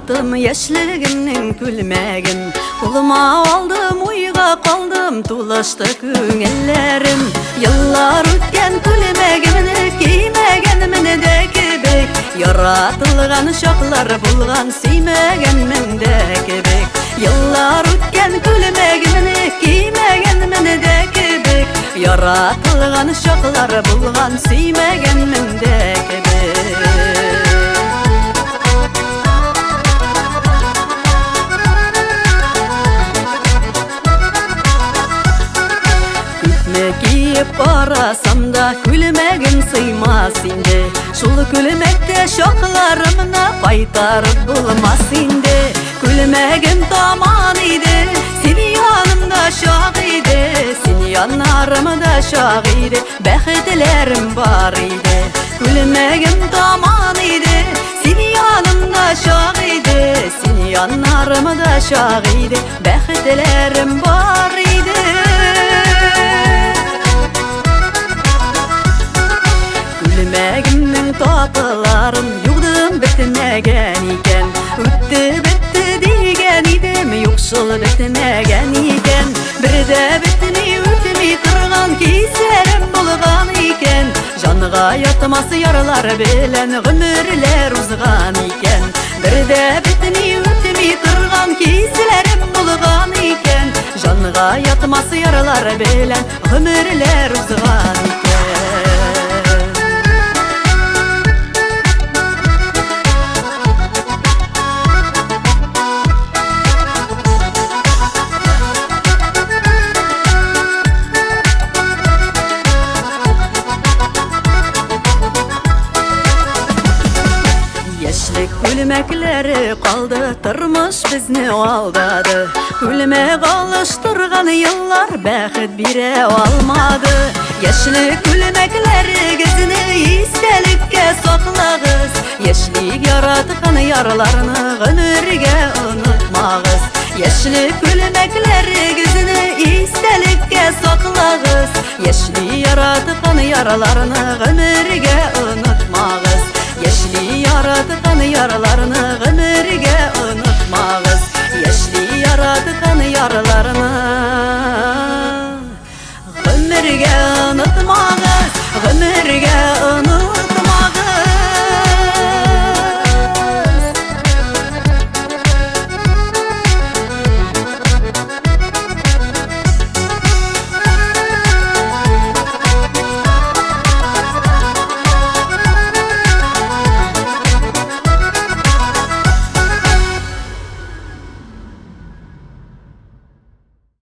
tattım yaşligimnin külmegin. Kuluma aldım uyga kaldım tulaştı küngellerim. Yıllar ötken külmegimni kiymegenimni de kebek. Yaratılgan şaklar bulgan siymegenmin de kebek. Yıllar ötken külmegimni kiymegenimni de kebek. Yaratılgan şaklar bulgan siymegenmin de kebek. Giyip barasam da külmegim sıymas indi. Şul külmekte şoklarımna paytarıp bulmas indi. Külmegim taman idi, seni yanımda şak idi. Seni yanlarımda şak idi, bəxtlerim var idi. Külmegim taman idi, seni yanımda şak idi. Seni yanlarımda şak idi, bəxtlerim var idi. Külmegimnin tatlılarım yugdum bitmegen iken. Öttü bitti degen idim, yoksul bitmegen iken. Bir de bitmi ötmi turgan kiyserim bulgan iken. Canıga yatması yaralar bilen ömürler uzgan iken. Bir de bitmi ötmi turgan kiyserim bulgan iken. Canıga yatması yaralar bilen ömürler uzgan iken. Külmekleri kaldı, tırmış bizni aldadı. Külmek alıştırgan yıllar bəxit bire almadı. Yaşlı külmekleri gizini istelikке saklağız. Yaşlı yaratkan yaralarını ömürge unutmağız. Yaşlı külmekleri gizini istelikке saklağız. Yaşlı yaratkan yaralarını ömürge unutmağız. Yaşlı yaratkan yaralarını ömürge unutmağız. Yaşlı yaratkan yaralarını ömürge unutmağız. Ömürge